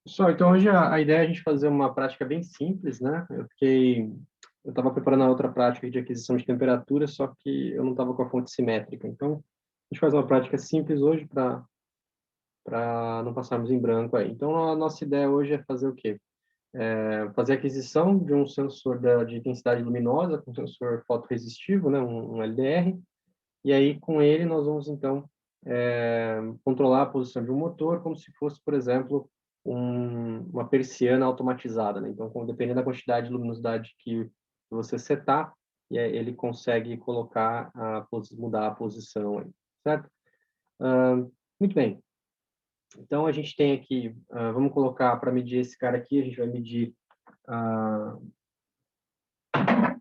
Pessoal, então hoje a ideia é a gente fazer uma prática bem simples, né? Eu estava preparando a outra prática de aquisição de temperatura, só que eu não estava com a fonte simétrica. Então, a gente faz uma prática simples hoje para não passarmos em branco aí. Então, a nossa ideia hoje é fazer o quê? Fazer a aquisição de um sensor de intensidade luminosa, com sensor fotorresistivo, né? Um LDR, e aí com ele nós vamos então controlar a posição de um motor como se fosse, por exemplo, uma persiana automatizada, né? Então, dependendo da quantidade de luminosidade que você setar, e aí ele consegue colocar mudar a posição, aí, certo? Muito bem. Então a gente tem aqui, vamos colocar para medir esse cara aqui, a gente vai medir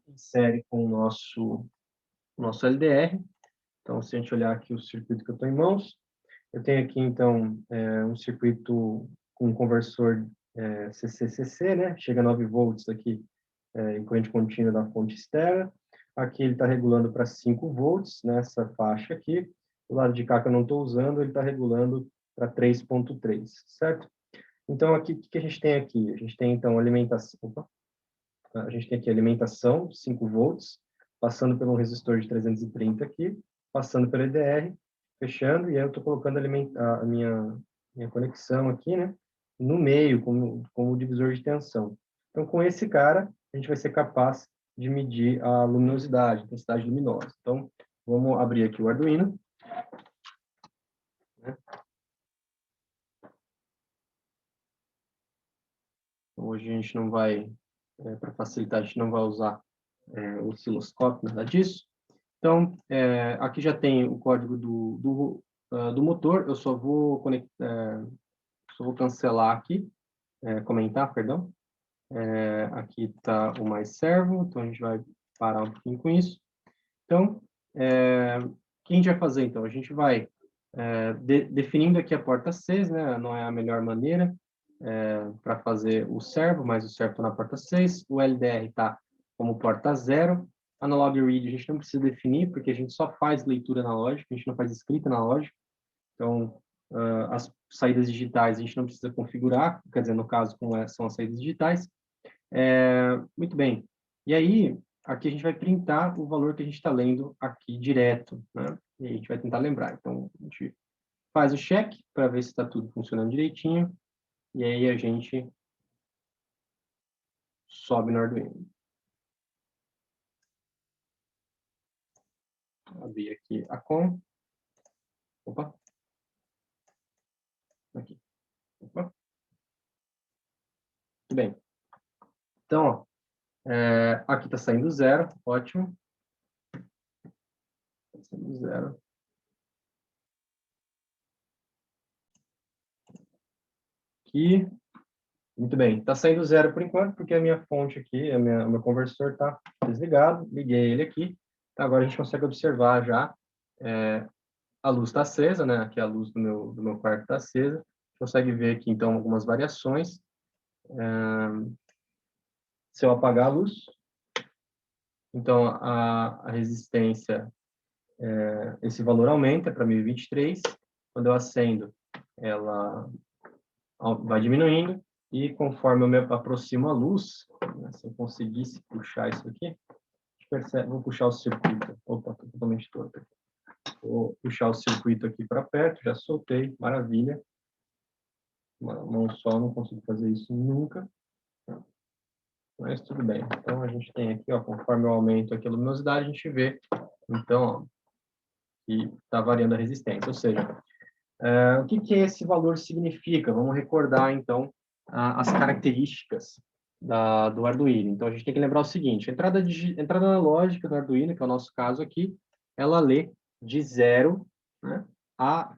em série com o nosso LDR. Então, se a gente olhar aqui o circuito que eu estou em mãos, eu tenho aqui, então, um circuito com um conversor CCCC, né? Chega a 9 volts aqui, em corrente contínua da fonte externa. Aqui ele está regulando para 5 volts, nessa faixa aqui. Do lado de cá, que eu não estou usando, ele está regulando para 3,3, certo? Então, aqui, o que a gente tem aqui? A gente tem, então, alimentação... Opa. A gente tem aqui alimentação, 5 volts, passando pelo resistor de 330 aqui, passando pelo EDR, fechando, e aí eu estou colocando a minha conexão aqui, né, no meio, como divisor de tensão. Então, com esse cara, a gente vai ser capaz de medir a luminosidade, a intensidade luminosa. Então, vamos abrir aqui o Arduino, né? Hoje a gente não vai, para facilitar, a gente não vai usar o osciloscópio, nada disso. Então, aqui já tem o código do motor, eu só vou cancelar aqui, comentar, perdão. Aqui está o mais servo, então a gente vai parar um pouquinho com isso. Então, o que a gente vai fazer, então? A gente vai definindo aqui a porta C, né? Não é a melhor maneira para fazer o servo, mas o servo está na porta 6, o LDR está como porta 0, analog read a gente não precisa definir, porque a gente só faz leitura analógica, a gente não faz escrita analógica, então as saídas digitais a gente não precisa configurar, quer dizer, no caso, como são as saídas digitais. Muito bem, e aí, aqui a gente vai printar o valor que a gente está lendo aqui direto, né? E a gente vai tentar lembrar. Então, a gente faz o check para ver se está tudo funcionando direitinho, e aí a gente sobe no Arduino. Vou abrir aqui a com. Opa. Aqui. Opa. Muito bem. Então, ó, aqui está saindo 0. Ótimo. Está saindo 0. Aqui. Muito bem. Está saindo 0 por enquanto, porque a minha fonte aqui, o meu conversor está desligado. Liguei ele aqui. Então, agora a gente consegue observar já. A luz está acesa, né? Aqui a luz do meu quarto está acesa. Consegue ver aqui, então, algumas variações. Se eu apagar a luz, então a resistência, esse valor aumenta para 1023. Quando eu acendo, ela vai diminuindo. E conforme eu me aproximo a luz, né, se eu conseguisse puxar isso aqui, vou puxar o circuito. Opa, estou totalmente torto aqui. Vou puxar o circuito aqui para perto, já soltei, maravilha. Uma mão só, não consigo fazer isso nunca. Mas tudo bem. Então, a gente tem aqui, ó, conforme eu aumento aqui a luminosidade, a gente vê, então, ó, que está variando a resistência. Ou seja, o que esse valor significa? Vamos recordar, então, as características do Arduino. Então, a gente tem que lembrar o seguinte, a entrada analógica do Arduino, que é o nosso caso aqui, ela lê de 0, né, a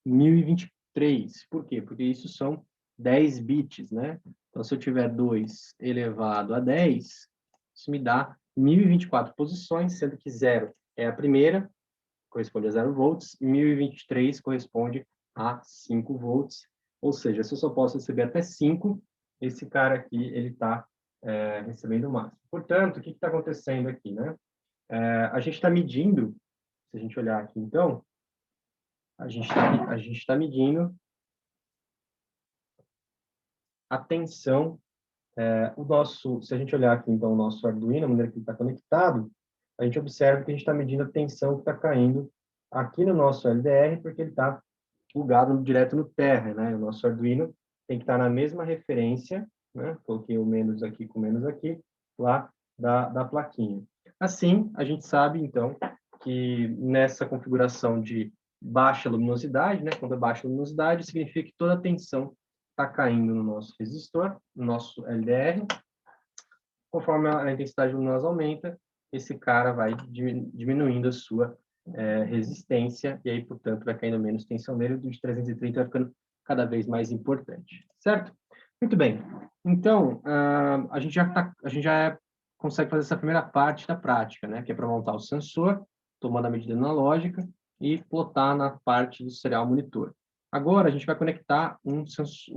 1023. Por quê? Porque isso são 10 bits, né? Então, se eu tiver 2 elevado a 10, isso me dá 1024 posições, sendo que 0 é a primeira, corresponde a 0 volts, e 1023 corresponde a 5 volts. Ou seja, se eu só posso receber até 5, esse cara aqui, ele está recebendo o máximo. Portanto, o que está acontecendo aqui, né? A gente está medindo, se a gente olhar aqui, então, a gente está medindo a tensão. Se a gente olhar aqui, então, o nosso Arduino, a maneira que ele está conectado, a gente observa que a gente está medindo a tensão que está caindo aqui no nosso LDR, porque ele está plugado direto no terra, né? O nosso Arduino tem que estar na mesma referência, né? Coloquei o menos aqui com menos aqui, lá da plaquinha. Assim, a gente sabe, então, que nessa configuração de baixa luminosidade, né? Quando é baixa luminosidade, significa que toda a tensão está caindo no nosso resistor, no nosso LDR. Conforme a intensidade luminosa aumenta, esse cara vai diminuindo a sua resistência, e aí, portanto, vai caindo menos tensão nele, do de 330 vai ficando cada vez mais importante, certo? Muito bem. Então, a gente já consegue fazer essa primeira parte da prática, né? Que é para montar o sensor, tomando a medida analógica e plotar na parte do serial monitor. Agora, a gente vai conectar um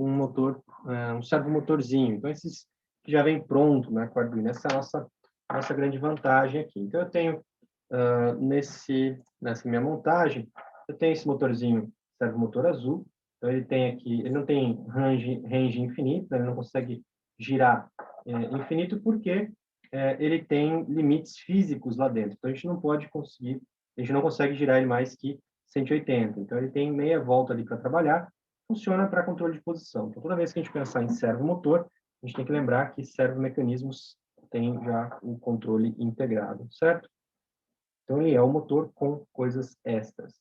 motor, um servomotorzinho. Então, esses que já vem pronto, né, com o Arduino. Essa é a nossa grande vantagem aqui. Então, eu tenho, nessa minha montagem, eu tenho esse motorzinho, servomotor azul. Então, ele tem aqui, ele não tem range infinito, né, ele não consegue girar infinito, porque ele tem limites físicos lá dentro. Então, a gente não consegue girar ele mais que 180. Então, ele tem meia volta ali para trabalhar, funciona para controle de posição. Então, toda vez que a gente pensar em servomotor, a gente tem que lembrar que servomecanismos tem já o controle integrado, certo? Então, ele é o motor com coisas extras.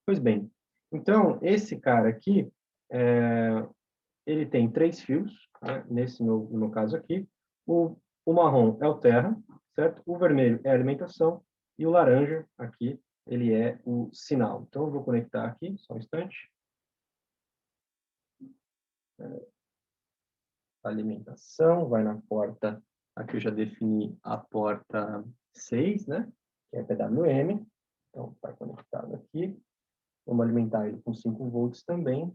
Pois bem, então, esse cara aqui, ele tem 3 fios, né? No meu caso aqui. O marrom é o terra, certo? O vermelho é a alimentação e o laranja aqui, ele é o sinal. Então, eu vou conectar aqui, só um instante. Alimentação, vai na porta, aqui eu já defini a porta 6, né? Que é PWM. Então, está conectado aqui. Vamos alimentar ele com 5 volts também.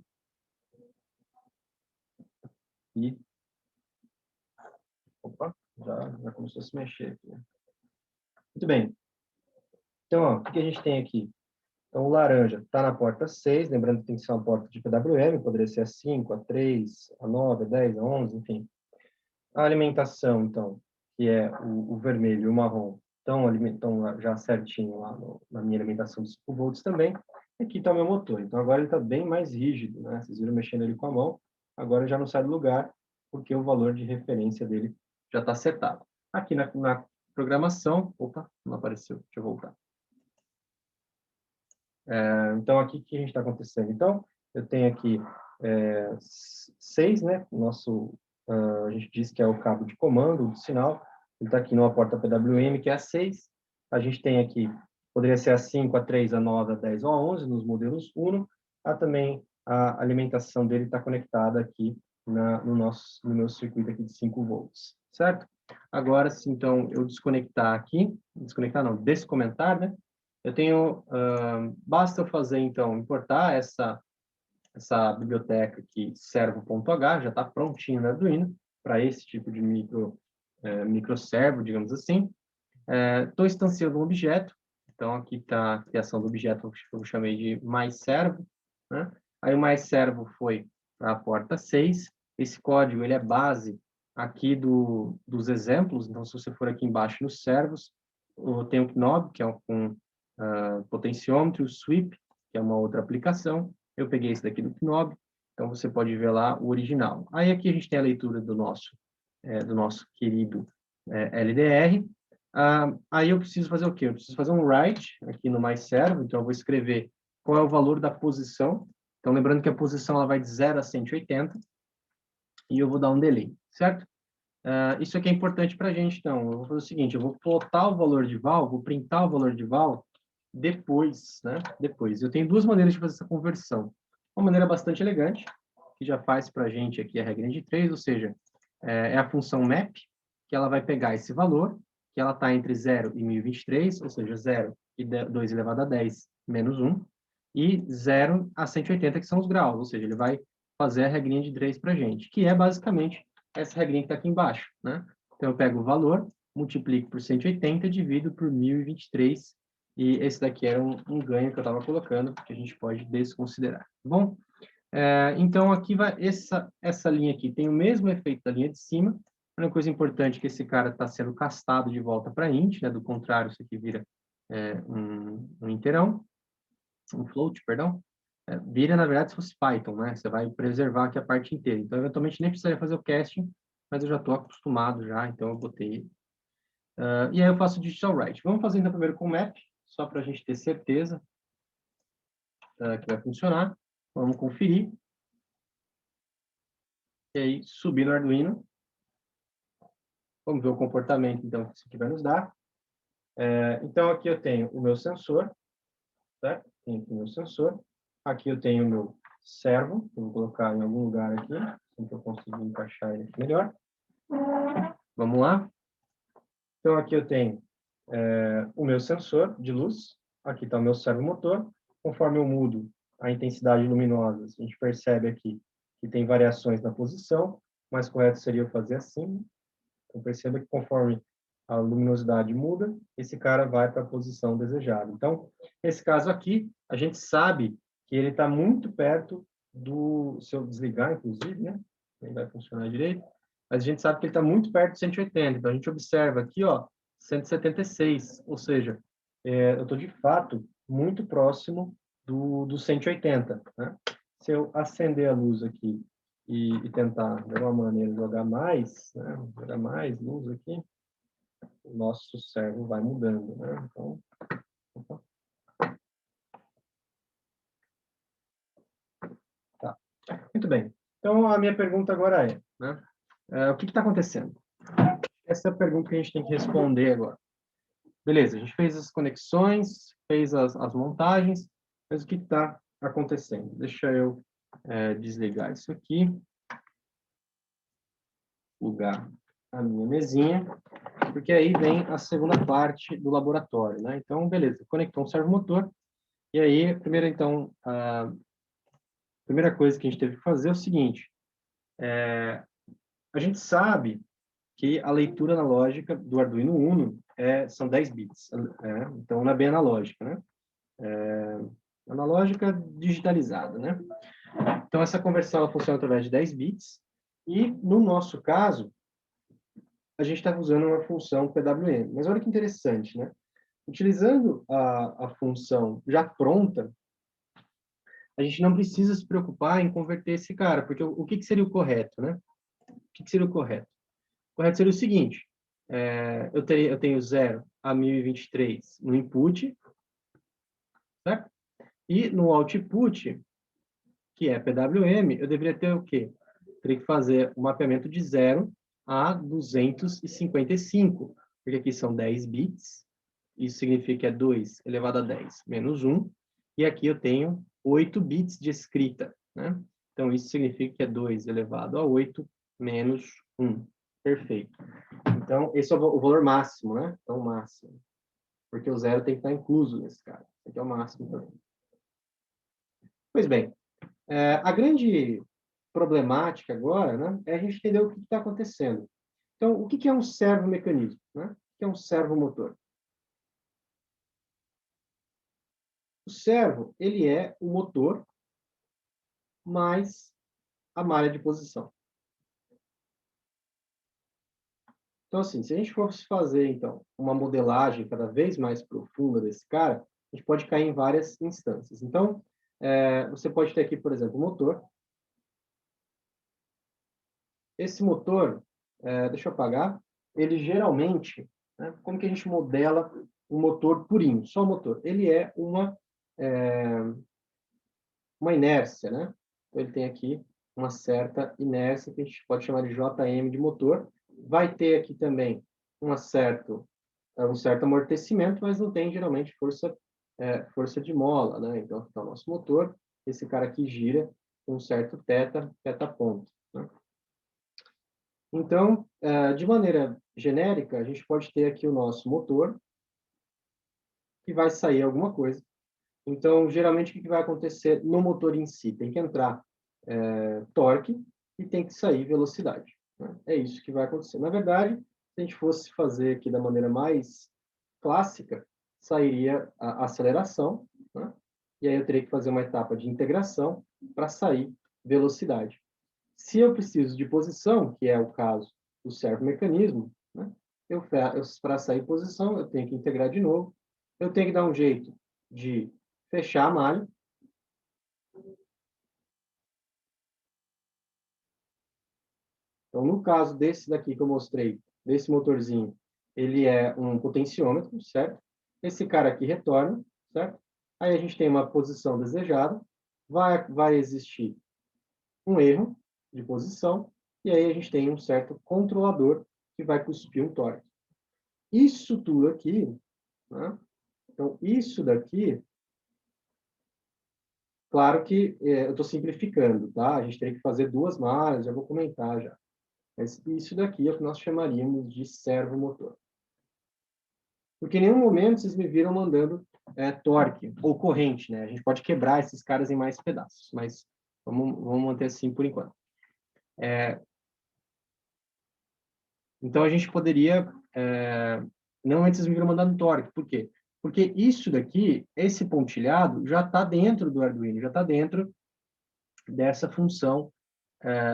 E, opa, já começou a se mexer aqui. Muito bem. Então, ó, o que a gente tem aqui? Então, o laranja está na porta 6, lembrando que tem que ser uma porta de PWM, poderia ser a 5, a 3, a 9, a 10, a 11, enfim. A alimentação, então, que é o vermelho e o marrom, estão já certinho lá na minha alimentação de 5 volts também. Aqui está o meu motor. Então, agora ele está bem mais rígido, né? Vocês viram mexendo ele com a mão. Agora já não sai do lugar, porque o valor de referência dele já está setado. Aqui na programação... Opa, não apareceu. Deixa eu voltar. Então, aqui o que a gente está acontecendo? Então, eu tenho aqui 6, né? A gente diz que é o cabo de comando do sinal. Ele está aqui numa porta PWM, que é a 6. A gente tem aqui, poderia ser a 5, a 3, a 9, a 10 ou a 11, nos modelos Uno. Também a alimentação dele está conectada aqui no meu circuito aqui de 5 volts, certo? Agora, se então eu desconectar aqui, descomentar, né? Eu tenho, basta eu fazer, então, importar essa biblioteca aqui, servo.h, já está prontinho no Arduino, para esse tipo de microservo, digamos assim. Estou instanciando um objeto, então aqui está a criação do objeto que eu chamei de MyServo, né? Aí o MyServo foi para a porta 6, esse código ele é base aqui dos exemplos, então se você for aqui embaixo nos servos, tem o Knob, que é um potenciômetro, o Sweep, que é uma outra aplicação. Eu peguei esse daqui do Knob, então você pode ver lá o original. Aí aqui a gente tem a leitura do nosso querido LDR. Aí eu preciso fazer o quê? Eu preciso fazer um write aqui no MyServo, então eu vou escrever qual é o valor da posição. Então, lembrando que a posição ela vai de 0 a 180, e eu vou dar um delay, certo? Isso aqui é importante para a gente, então. Eu vou fazer o seguinte, eu vou plotar o valor de val, vou printar o valor de val depois, né? Depois. Eu tenho 2 maneiras de fazer essa conversão. Uma maneira bastante elegante, que já faz para a gente aqui a regra de 3, ou seja, é a função map, que ela vai pegar esse valor, que ela está entre 0 e 1023, ou seja, 0 e 2 elevado a 10 menos 1, e 0 a 180, que são os graus, ou seja, ele vai fazer a regrinha de 3 para a gente, que é basicamente essa regrinha que está aqui embaixo, né? Então, eu pego o valor, multiplico por 180, divido por 1023, e esse daqui era um ganho que eu estava colocando, que a gente pode desconsiderar, tá bom? Então, aqui vai essa linha aqui tem o mesmo efeito da linha de cima. Uma coisa importante é que esse cara está sendo castado de volta para int, né? Do contrário, isso aqui vira um inteirão, um float, perdão. Vira, na verdade, se fosse Python, né? Você vai preservar aqui a parte inteira. Então, eventualmente, nem precisaria fazer o casting, mas eu já estou acostumado já, então eu botei. E aí eu faço digital write. Vamos fazer então primeiro com o map, só para a gente ter certeza que vai funcionar. Vamos conferir. E aí, subir no Arduino. Vamos ver o comportamento, então, que isso aqui vai nos dar. Então, aqui eu tenho o meu sensor, certo? Tenho aqui o meu sensor. Aqui eu tenho o meu servo, que eu vou colocar em algum lugar aqui, assim que eu conseguir encaixar ele aqui melhor. Vamos lá. Então, aqui eu tenho o meu sensor de luz. Aqui está o meu servomotor. Conforme eu mudo a intensidade luminosa, a gente percebe aqui que tem variações na posição. O mais correto seria eu fazer assim. Então, perceba que conforme a luminosidade muda, esse cara vai para a posição desejada. Então, nesse caso aqui, a gente sabe que ele está muito perto do... Se eu desligar, inclusive, né? Nem vai funcionar direito. Mas a gente sabe que ele está muito perto de 180. Então, a gente observa aqui, ó, 176. Ou seja, eu estou, de fato, muito próximo do 180, né? Se eu acender a luz aqui e tentar, de alguma maneira, jogar mais, né? Jogar mais luz aqui, o nosso servo vai mudando, né? Então, opa. Tá. Muito bem. Então, a minha pergunta agora né? O que está acontecendo? Essa é a pergunta que a gente tem que responder agora. Beleza, a gente fez as conexões, fez as montagens, mas o que está acontecendo? Deixa eu desligar isso aqui, plugar a minha mesinha, porque aí vem a segunda parte do laboratório, né? Então, beleza, conectou um servomotor, e aí, primeiro, então, a primeira coisa que a gente teve que fazer é o seguinte, a gente sabe que a leitura analógica do Arduino Uno são 10 bits, então não é bem analógica, né? Analógica digitalizada, né? Então, essa conversão ela funciona através de 10 bits, e no nosso caso, a gente está usando uma função PWM. Mas olha que interessante, né? Utilizando a função já pronta, a gente não precisa se preocupar em converter esse cara, porque o que seria o correto, né? O que seria o correto? O correto seria o seguinte, eu tenho 0 a 1023 no input, certo? E no output, que é PWM, eu deveria ter o quê? Teria que fazer o mapeamento de 0 a 255, porque aqui são 10 bits, isso significa que é 2 elevado a 10 menos 1, e aqui eu tenho 8 bits de escrita, né? Então, isso significa que é 2 elevado a 8 menos 1. Perfeito. Então, esse é o valor máximo, né? Então, o máximo. Porque o zero tem que estar incluso nesse caso. Esse aqui é o máximo também. Pois bem, a grande problemática agora, né, é a gente entender o que está acontecendo. Então, o que é um servomecanismo, né? O que é um servomotor? O servo, ele é o motor mais a malha de posição. Então, assim, se a gente fosse fazer, então, uma modelagem cada vez mais profunda desse cara, a gente pode cair em várias instâncias. Então, você pode ter aqui, por exemplo, o motor. Esse motor, deixa eu apagar, ele geralmente, né, como que a gente modela um motor purinho, só o motor? Ele é uma inércia, né? Então, ele tem aqui uma certa inércia que a gente pode chamar de JM de motor. Vai ter aqui também um certo amortecimento, mas não tem geralmente força de mola, né? Então, aqui está o nosso motor. Esse cara aqui gira com um certo teta ponto, né? Então, de maneira genérica, a gente pode ter aqui o nosso motor, que vai sair alguma coisa. Então, geralmente, o que vai acontecer no motor em si? Tem que entrar torque e tem que sair velocidade, né? É isso que vai acontecer. Na verdade, se a gente fosse fazer aqui da maneira mais clássica, sairia a aceleração, né? E aí eu teria que fazer uma etapa de integração para sair velocidade. Se eu preciso de posição, que é o caso do servomecanismo, né, para sair em posição, eu tenho que integrar de novo. Eu tenho que dar um jeito de fechar a malha. Então, no caso desse daqui que eu mostrei, desse motorzinho, ele é um potenciômetro, certo? Esse cara aqui retorna, certo? Aí a gente tem uma posição desejada, vai existir um erro de posição, e aí a gente tem um certo controlador que vai cuspir um torque. Isso tudo aqui, né? Então, isso daqui, claro que eu estou simplificando, tá? A gente teria que fazer duas malhas, já vou comentar já. Mas isso daqui é o que nós chamaríamos de servomotor. Porque em nenhum momento vocês me viram mandando torque ou corrente, né? A gente pode quebrar esses caras em mais pedaços, mas vamos manter assim por enquanto. Então, a gente poderia... não antes me viram mandando torque. Por quê? Porque isso daqui, esse pontilhado, já está dentro do Arduino, já está dentro dessa função,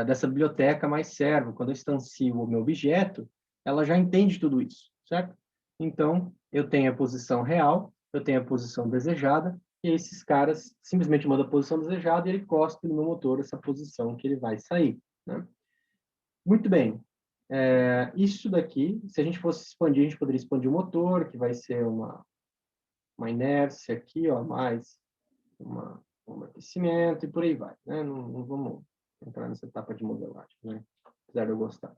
dessa biblioteca mais servo. Quando eu instancio o meu objeto, ela já entende tudo isso, certo? Então, eu tenho a posição real, eu tenho a posição desejada, e esses caras simplesmente mandam a posição desejada e ele cospe no meu motor essa posição que ele vai sair, né? Muito bem. Isso daqui, se a gente fosse expandir, a gente poderia expandir o motor, que vai ser uma inércia aqui, ó, mais um amortecimento e por aí vai, né? Não vamos entrar nessa etapa de modelagem, né? Apesar de eu gostar.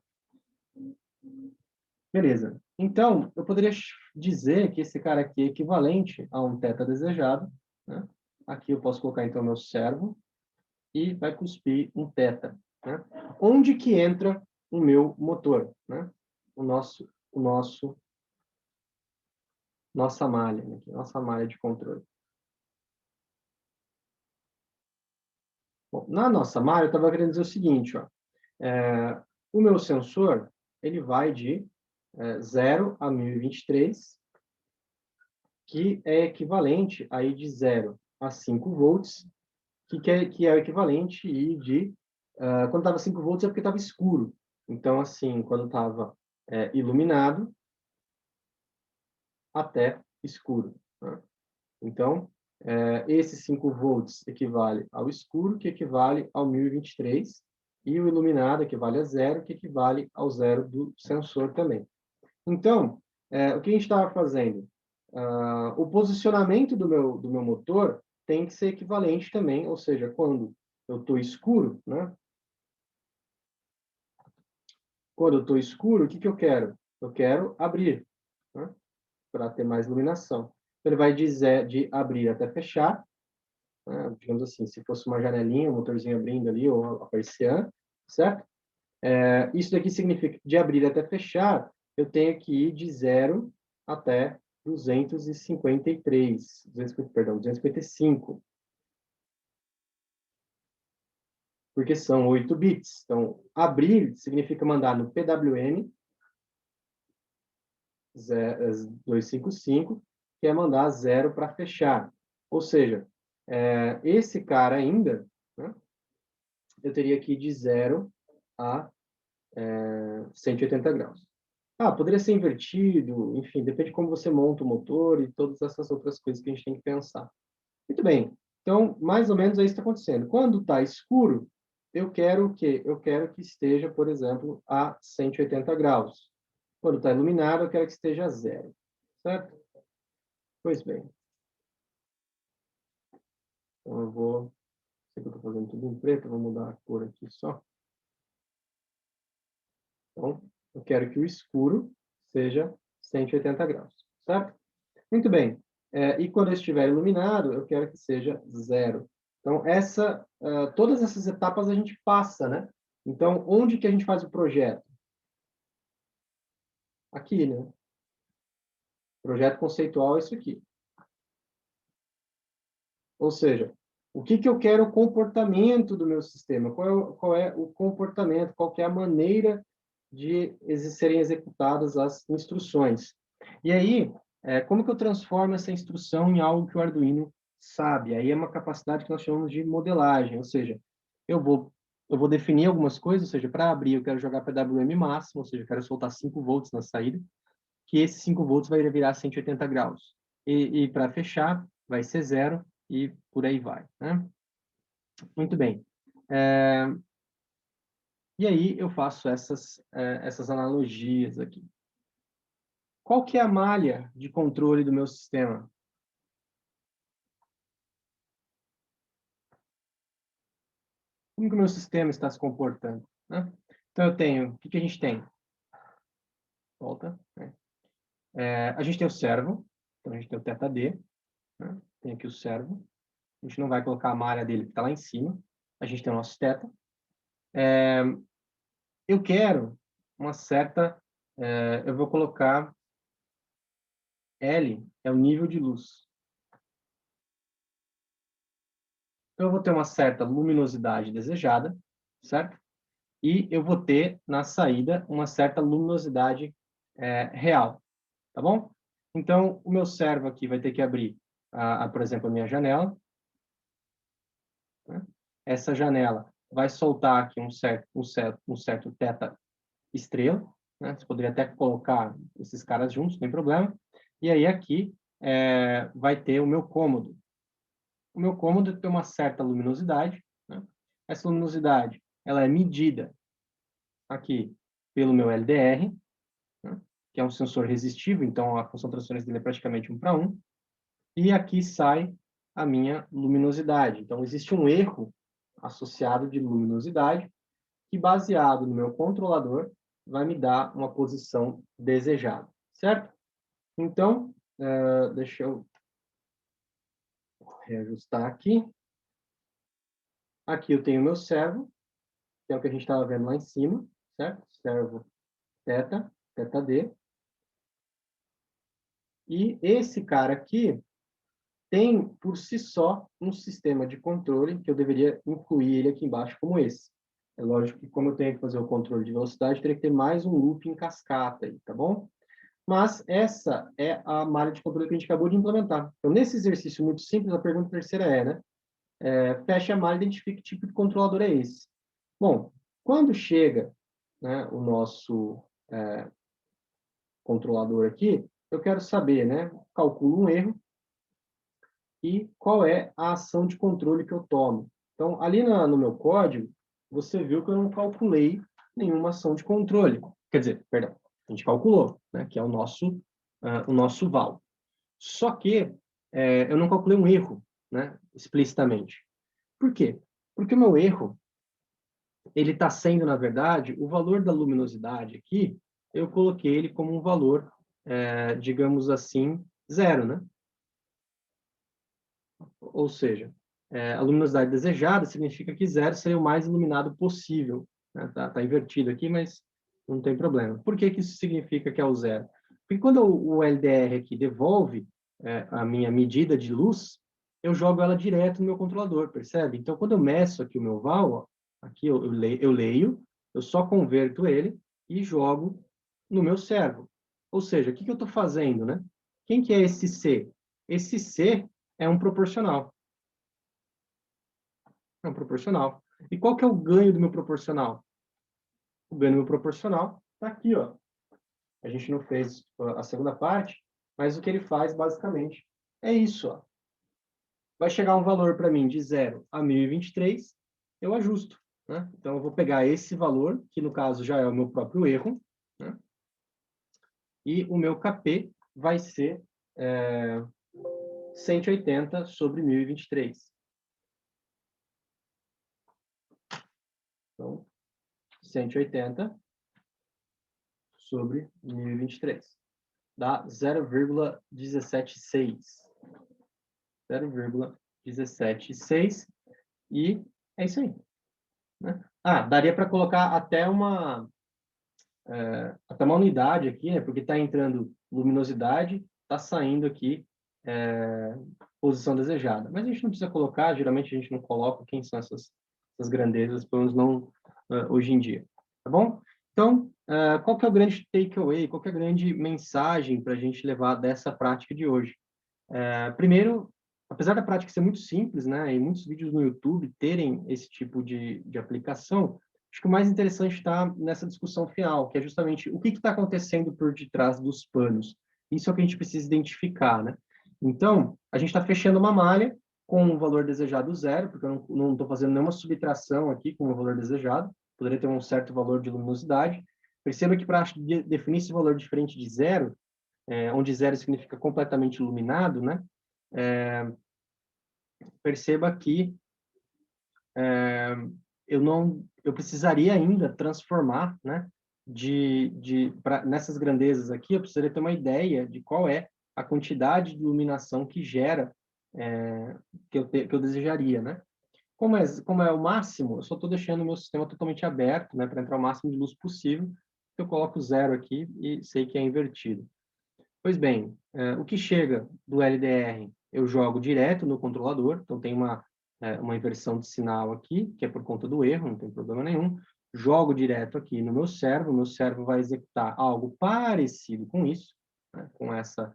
Beleza. Então, eu poderia dizer que esse cara aqui é equivalente a um θ desejado, né? Aqui eu posso colocar, então, meu servo e vai cuspir um θ, né? Onde que entra o meu motor, né? Nossa malha, né? Nossa malha de controle. Bom, na nossa malha, eu estava querendo dizer o seguinte, ó. O meu sensor, ele vai de 0 a 1023, que é equivalente aí de 0 a 5 volts, que é o equivalente de... quando estava 5 volts é porque estava escuro. Então, assim, quando estava iluminado, até escuro, né? Então, esses 5 volts equivale ao escuro, que equivale ao 1023, e o iluminado equivale a 0, que equivale ao 0 do sensor também. Então, o que a gente estava fazendo? O posicionamento do meu motor tem que ser equivalente também, ou seja, quando eu estou escuro, né? Quando eu estou escuro, o que eu quero? Eu quero abrir, né? Para ter mais iluminação. Ele vai dizer de abrir até fechar, né? Digamos assim, se fosse uma janelinha, um motorzinho abrindo ali, ou a persiana, certo? Isso daqui significa de abrir até fechar, eu tenho que ir de 0 até 253, 255. Porque são 8 bits. Então, abrir significa mandar no PWM 255, que é mandar 0 para fechar. Ou seja, esse cara ainda, né, eu teria que ir de 0 a 180 graus. Poderia ser invertido, enfim, depende de como você monta o motor e todas essas outras coisas que a gente tem que pensar. Muito bem. Então, mais ou menos é isso que está acontecendo. Quando está escuro, eu quero o quê? Eu quero que esteja, por exemplo, a 180 graus. Quando está iluminado, eu quero que esteja a 0. Certo? Pois bem. Então, eu vou... Sei que eu estou fazendo tudo em preto, vou mudar a cor aqui só. Então, eu quero que o escuro seja 180 graus. Certo? Muito bem. E quando eu estiver iluminado, eu quero que seja 0. Então, todas essas etapas a gente passa, né? Então, onde que a gente faz o projeto? Aqui, né? Projeto conceitual é isso aqui. Ou seja, o que eu quero o comportamento do meu sistema? Qual é o comportamento? Qual que é a maneira de serem executadas as instruções? E aí, como que eu transformo essa instrução em algo que o Arduino sabe? Aí é uma capacidade que nós chamamos de modelagem, ou seja, eu vou definir algumas coisas, ou seja, para abrir eu quero jogar PWM máximo, ou seja, eu quero soltar 5 volts na saída, que esses 5 volts vai virar 180 graus. E para fechar, vai ser 0 e por aí vai, né? Muito bem. E aí eu faço essas analogias aqui. Qual que é a malha de controle do meu sistema? Como que o meu sistema está se comportando, né? Então, o que a gente tem? Volta, né? A gente tem o servo, então a gente tem o θD, né? Tem aqui o servo. A gente não vai colocar a malha dele que está lá em cima. A gente tem o nosso θ. Eu quero uma certa... eu vou colocar L, é o nível de luz. Então, eu vou ter uma certa luminosidade desejada, certo? E eu vou ter, na saída, uma certa luminosidade real, tá bom? Então, o meu servo aqui vai ter que abrir, por exemplo, a minha janela. Né? Essa janela vai soltar aqui um certo θ estrela. Né? Você poderia até colocar esses caras juntos, não tem problema. E aí aqui vai ter o meu cômodo. O meu cômodo tem uma certa luminosidade. Né? Essa luminosidade ela é medida aqui pelo meu LDR, né? Que é um sensor resistivo, então a função de transferência dele é praticamente 1 para 1. E aqui sai a minha luminosidade. Então, existe um erro associado de luminosidade que, baseado no meu controlador, vai me dar uma posição desejada, certo? Então, deixa eu reajustar aqui. Aqui eu tenho o meu servo, que é o que a gente estava vendo lá em cima, certo? Servo θ, θD. E esse cara aqui tem, por si só, um sistema de controle que eu deveria incluir ele aqui embaixo como esse. É lógico que, como eu tenho que fazer o controle de velocidade, eu teria que ter mais um loop em cascata aí, tá bom? Mas essa é a malha de controle que a gente acabou de implementar. Então, nesse exercício muito simples, a pergunta terceira né? Feche a malha e identifique que tipo de controlador é esse. Bom, quando chega, né, o nosso controlador aqui, eu quero saber, né? Calculo um erro e qual é a ação de controle que eu tomo. Então, ali no meu código, você viu que eu não calculei nenhuma ação de controle. Quer dizer, perdão, a gente calculou, né, que é o nosso val. Só que eu não calculei um erro, né, explicitamente. Por quê? Porque o meu erro, ele está sendo, na verdade, o valor da luminosidade aqui, eu coloquei ele como um valor, digamos assim, 0, né? Ou seja, a luminosidade desejada significa que 0 seria o mais iluminado possível. Né? Tá invertido aqui, mas não tem problema. Por que isso significa que é o 0? Porque quando o LDR aqui devolve a minha medida de luz, eu jogo ela direto no meu controlador, percebe? Então, quando eu meço aqui o meu val, ó, aqui eu leio, eu só converto ele e jogo no meu servo. Ou seja, o que eu estou fazendo, né? Quem que é esse C? Esse C é um proporcional. É um proporcional. E qual que é o ganho do meu proporcional? O ganho do meu proporcional está aqui, ó. A gente não fez a segunda parte, mas o que ele faz, basicamente, é isso, ó. Vai chegar um valor para mim de 0 a 1023, eu ajusto, né? Então, eu vou pegar esse valor, que no caso já é o meu próprio erro, né? E o meu KP vai ser 180 sobre 1023. Então, 180 sobre 1023. Dá 0,176. 0,176. E é isso aí. Né? Daria para colocar até uma unidade aqui, né? Porque está entrando luminosidade, está saindo aqui posição desejada. Mas a gente não precisa colocar, geralmente a gente não coloca quem são essas grandezas, pelo menos não hoje em dia. Tá bom? Então, qual que é o grande takeaway, qual que é a grande mensagem para a gente levar dessa prática de hoje? Primeiro, apesar da prática ser muito simples, né, e muitos vídeos no YouTube terem esse tipo de aplicação, acho que o mais interessante está nessa discussão final, que é justamente o que está acontecendo por detrás dos panos. Isso é o que a gente precisa identificar, né? Então, a gente está fechando uma malha com um valor desejado zero, porque eu não estou fazendo nenhuma subtração aqui com o valor desejado, poderia ter um certo valor de luminosidade. Perceba que para definir esse valor diferente de zero, onde zero significa completamente iluminado, né? Perceba que eu precisaria ainda transformar, né? Nessas grandezas aqui, eu precisaria ter uma ideia de qual é a quantidade de iluminação que gera, que eu desejaria, né? Como é o máximo, eu só estou deixando o meu sistema totalmente aberto, né, para entrar o máximo de luz possível. Eu coloco zero aqui e sei que é invertido. Pois bem, o que chega do LDR, eu jogo direto no controlador, então tem uma inversão de sinal aqui, que é por conta do erro, não tem problema nenhum. Jogo direto aqui no meu servo vai executar algo parecido com isso, né, com essa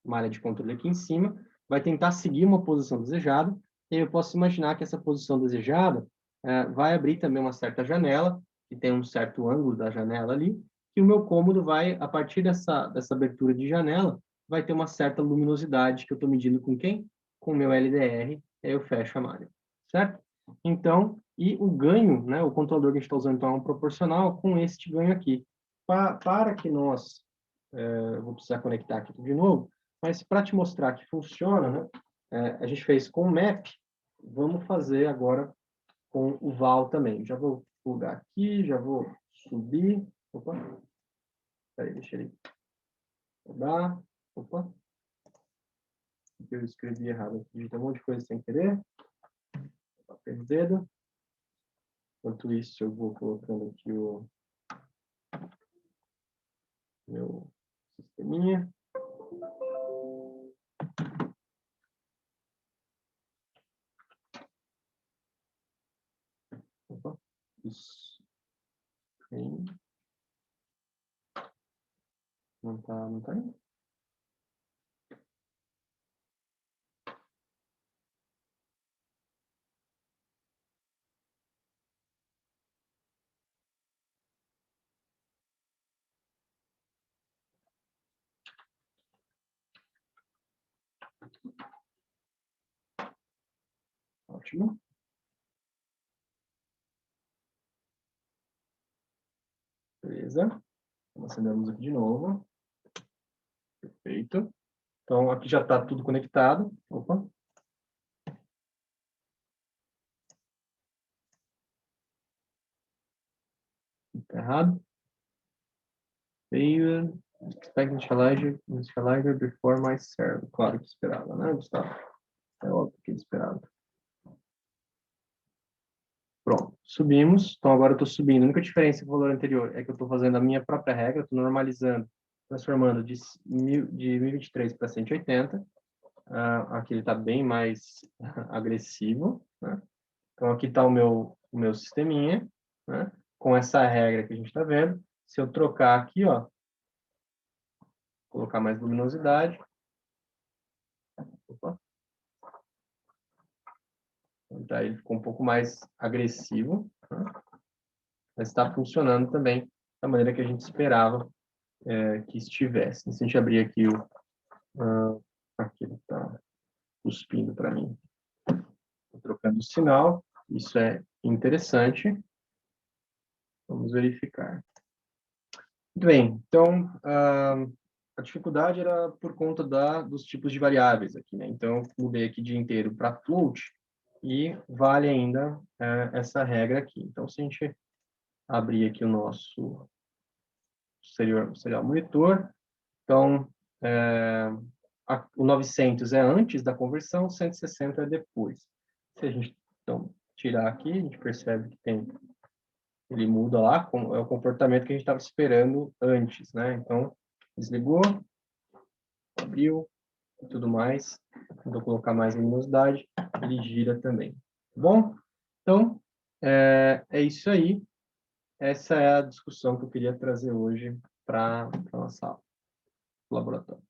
malha de controle aqui em cima, vai tentar seguir uma posição desejada, e eu posso imaginar que essa posição desejada vai abrir também uma certa janela, que tem um certo ângulo da janela ali, que o meu cômodo vai, a partir dessa abertura de janela, vai ter uma certa luminosidade que eu estou medindo com quem? Com o meu LDR, aí eu fecho a malha, certo? Então, e o ganho, né, o controlador que a gente está usando então é um proporcional com este ganho aqui. Para que nós, eu vou precisar conectar aqui tudo de novo, mas para te mostrar que funciona, né, a gente fez com o map, vamos fazer agora com o val também. Já vou plugar aqui, já vou subir. Opa, peraí, deixa ele rodar. Opa, eu escrevi errado aqui, digitei um monte de coisa sem querer. Aperto o dedo. Enquanto isso, eu vou colocando aqui o meu sisteminha. Opa, isso. Não tá indo? Ótimo. Beleza. Vamos acender a luz aqui de novo. Perfeito. Então, aqui já está tudo conectado. Opa. Está errado. Veio. Expect initializer before my server. Claro que esperava, né, Gustavo? É óbvio que ele esperava. Pronto, subimos. Então, agora eu estou subindo. A única diferença com o valor anterior é que eu estou fazendo a minha própria regra, estou normalizando, transformando de 1023 para 180. Aqui ele está bem mais agressivo, né? Então, aqui está o meu sisteminha, né? Com essa regra que a gente está vendo. Se eu trocar aqui, ó, colocar mais luminosidade. Opa. Então, ele ficou um pouco mais agressivo, né? Mas está funcionando também da maneira que a gente esperava que estivesse. Se a gente abrir aqui aqui ele está cuspindo para mim. Estou trocando o sinal, isso é interessante. Vamos verificar. Muito bem, então a dificuldade era por conta dos tipos de variáveis aqui, né? Então, eu mudei aqui de inteiro para float e vale ainda essa regra aqui. Então, se a gente abrir aqui o nosso serial monitor, então, o 900 é antes da conversão, 160 é depois. Se a gente, então, tirar aqui, a gente percebe que ele muda lá, é o comportamento que a gente estava esperando antes, né? Então, desligou, abriu e tudo mais. Vou colocar mais luminosidade, ele gira também. Tá bom? Então, é isso aí. Essa é a discussão que eu queria trazer hoje para a nossa aula, laboratório.